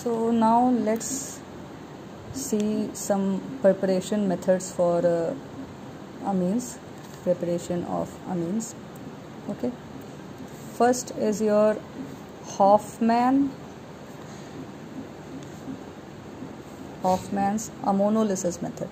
So now let's see some preparation methods for amines, preparation of amines. Okay, first is your Hoffman's ammonolysis method.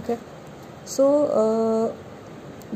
Okay, so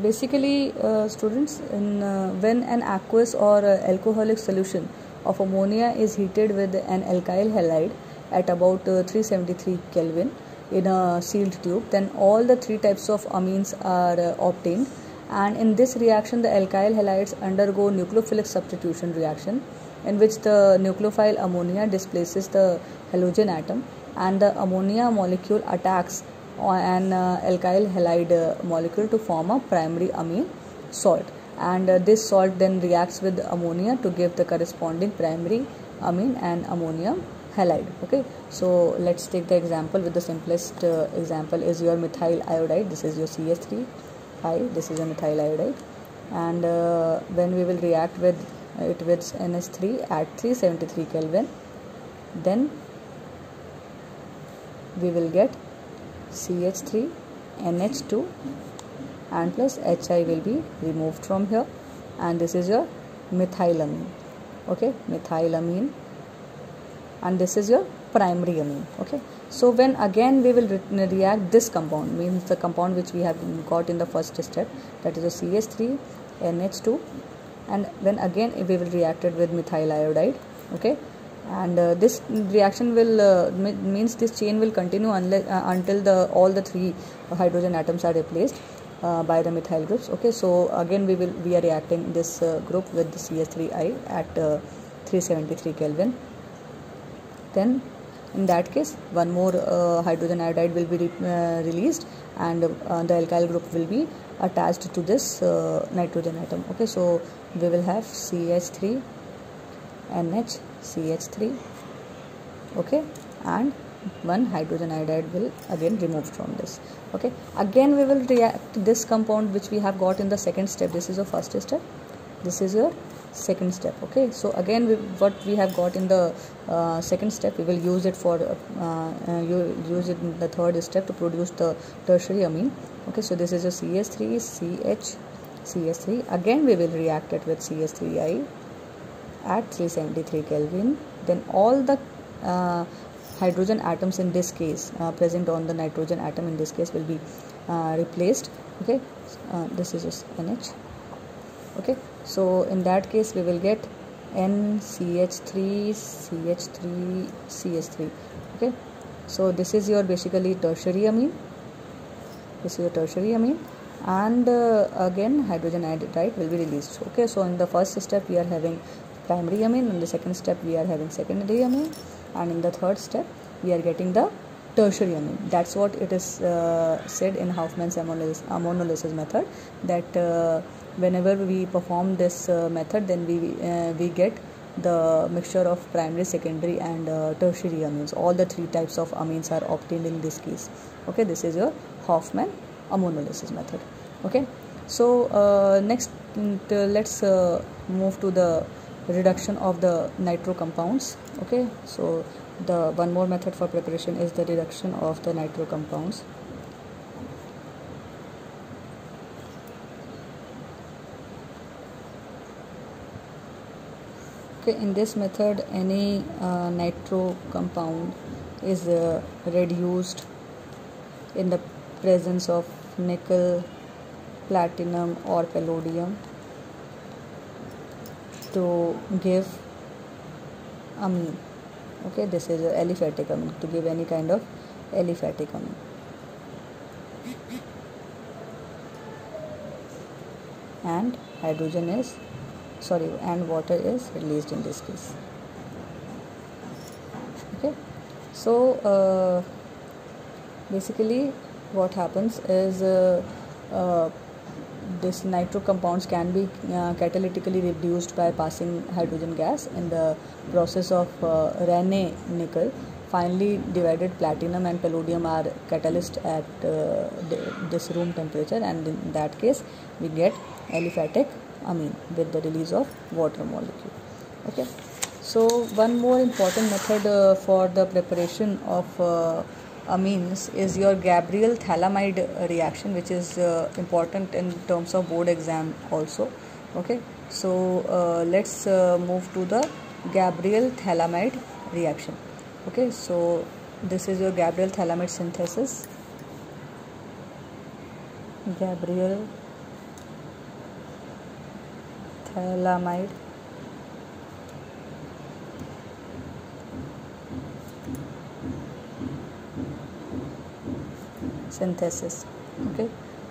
basically students, when an aqueous or alcoholic solution of ammonia is heated with an alkyl halide at about 373 Kelvin in a sealed tube, then all the three types of amines are obtained, and in this reaction the alkyl halides undergo nucleophilic substitution reaction, in which the nucleophile ammonia displaces the halogen atom and the ammonia molecule attacks an alkyl halide molecule to form a primary amine salt, and this salt then reacts with ammonia to give the corresponding primary amine and ammonium halide. Okay, so let's take the example. With the simplest example is your methyl iodide. This is your CH3I, this is a methyl iodide, and when we will react with it with NH3 at 373 Kelvin, then we will get CH3 NH2 and plus HI will be removed from here, and this is your methylamine. Okay, methylamine, and this is your primary amine. Okay, so when again we will react this compound, means the compound which we have got in the first step, that is a CH3 NH2, and when again we will react it with methyl iodide. Okay, and this reaction will means this chain will continue until all the three hydrogen atoms are replaced by the methyl groups. Okay, so again we are reacting this group with the CH3I at 373 Kelvin. Then in that case one more hydrogen iodide will be released, and the alkyl group will be attached to this nitrogen atom. Okay, so we will have CH3 NH CH3. Okay, and one hydrogen iodide will again removed from this. Okay, again we will react this compound which we have got in the second step. This is your first step, this is your second step. Okay, so again what we have got in the second step, we will use it for use it in the third step to produce the tertiary amine. Okay, so this is your CH3 CH3. Again we will react it with CH3I at 373 Kelvin. Then all the hydrogen atoms in this case present on the nitrogen atom in this case will be replaced. Okay, this is just NH. Okay, so in that case we will get NCH3 CH3 CH3. Okay, so this is your basically tertiary amine. This is your tertiary amine, and again hydrogen iodide will be released. Okay, so in the first step we are having primary amine, in the second step we are having secondary amine, and in the third step we are getting the tertiary amine. That's what it is said in Hoffman's ammonolysis method, that whenever we perform this method, then we get the mixture of primary, secondary and tertiary amines. All the three types of amines are obtained in this case. Okay, this is your Hoffman ammonolysis method. Okay, so next let's move to the reduction of the nitro compounds. Okay, so the one more method for preparation is the reduction of the nitro compounds. Okay, in this method any nitro compound is reduced in the presence of nickel, platinum or palladium to give amine. Okay, this is aliphatic amine, to give any kind of aliphatic amine. And and water is released in this case. Okay, so basically what happens is this nitro compounds can be catalytically reduced by passing hydrogen gas in the process of Raney nickel, finely divided platinum and palladium are catalyst at this room temperature, and in that case we get aliphatic amine with the release of water molecule. Okay, so one more important method for the preparation of amines is your Gabriel thalamide reaction, which is important in terms of board exam also. Okay, so let's move to the Gabriel thalamide reaction. Okay, so this is your Gabriel thalamide synthesis. Gabriel thalamide synthesis. Okay,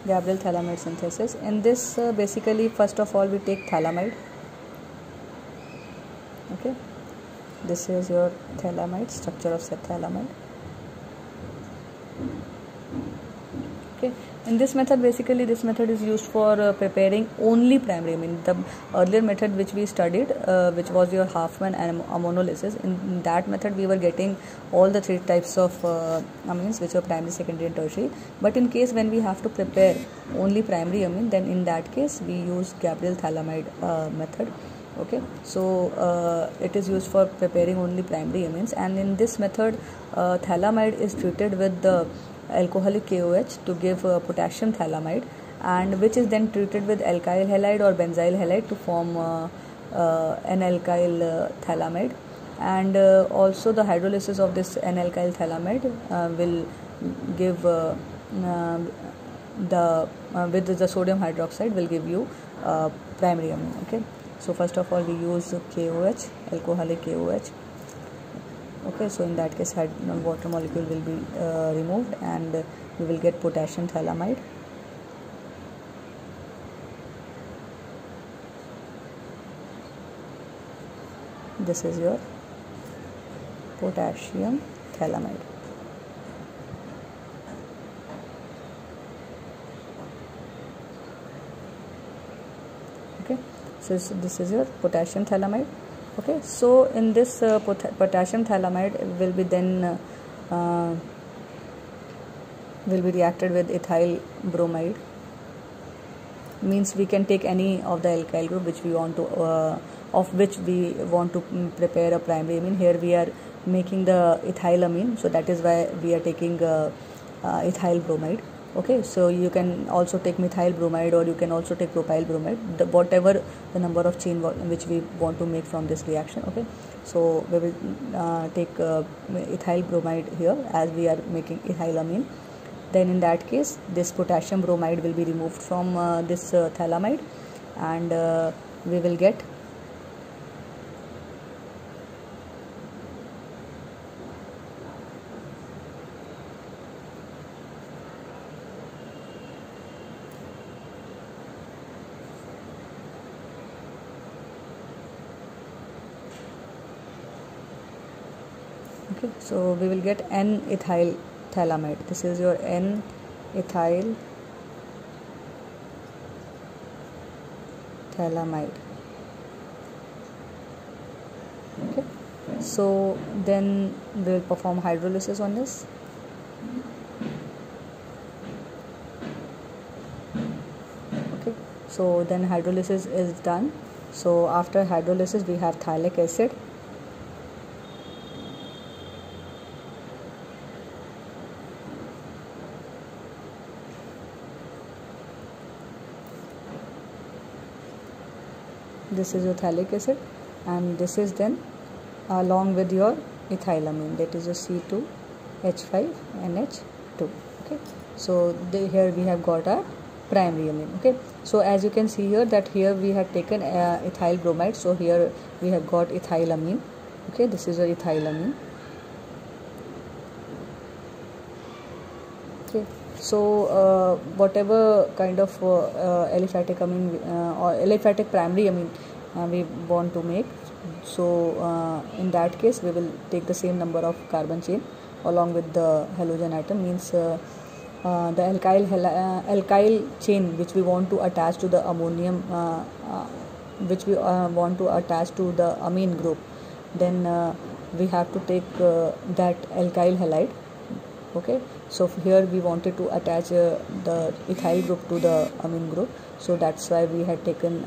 Gabriel thalamide synthesis. In this basically first of all we take thalamide. Okay, this is your thalamide, structure of thalamide. Okay, in this method basically this method is used for preparing only primary amine. The earlier method which we studied, which was your Huffman and ammonolysis, in that method we were getting all the three types of amines which are primary, secondary and tertiary. But in case when we have to prepare only primary amine, then in that case we use Gabriel thalamide method. Okay, so it is used for preparing only primary amines, and in this method thalamide is treated with the alcoholic KOH to give potassium thalamide, and which is then treated with alkyl halide or benzyl halide to form N-alkyl thalamide, and also the hydrolysis of this N-alkyl thalamide will give with the sodium hydroxide will give you primary amine. Okay, so first of all we use KOH, alcoholic KOH. Okay, so in that case water molecule will be removed, and we will get potassium thalamide. This is your potassium thalamide. Okay, so this is your potassium thalamide. Okay, so in this potassium thalamide will be then will be reacted with ethyl bromide. Means we can take any of the alkyl group which we want to of which we want to prepare a primary amine. Here we are making the ethylamine, so that is why we are taking ethyl bromide. Okay, so you can also take methyl bromide, or you can also take propyl bromide, whatever the number of chain which we want to make from this reaction. Okay, so we will take ethyl bromide here as we are making ethylamine. Then in that case this potassium bromide will be removed from this thalamide, and we will get okay, so we will get N-ethyl thalamide. This is your N-ethyl thalamide. Okay, so then we will perform hydrolysis on this. Okay, so then hydrolysis is done. So after hydrolysis we have phthalic acid. This is your phthalic acid, and this is then along with your ethylamine, that is your C2H5NH2. Okay, so here we have got our primary amine. Okay, so as you can see here that here we have taken ethyl bromide, so here we have got ethylamine. Okay, this is your ethylamine. Okay, so whatever kind of aliphatic amine or aliphatic primary amine we want to make, so in that case we will take the same number of carbon chain along with the halogen atom. Means the alkyl chain which we want to attach to the ammonium, which we want to attach to the amine group, then we have to take that alkyl halide. Okay, so here we wanted to attach the ethyl group to the amine group, so that's why we had taken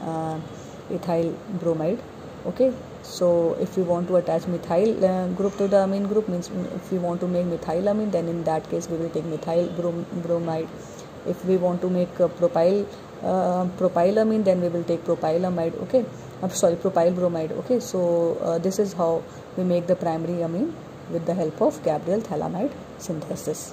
ethyl bromide. Okay, so if we want to attach methyl group to the amine group, means if we want to make methylamine, then in that case we will take methyl bromide. If we want to make propylamine, then we will take propylamide. Okay, propyl bromide. Okay, so this is how we make the primary amine with the help of Gabriel phthalimide synthesis.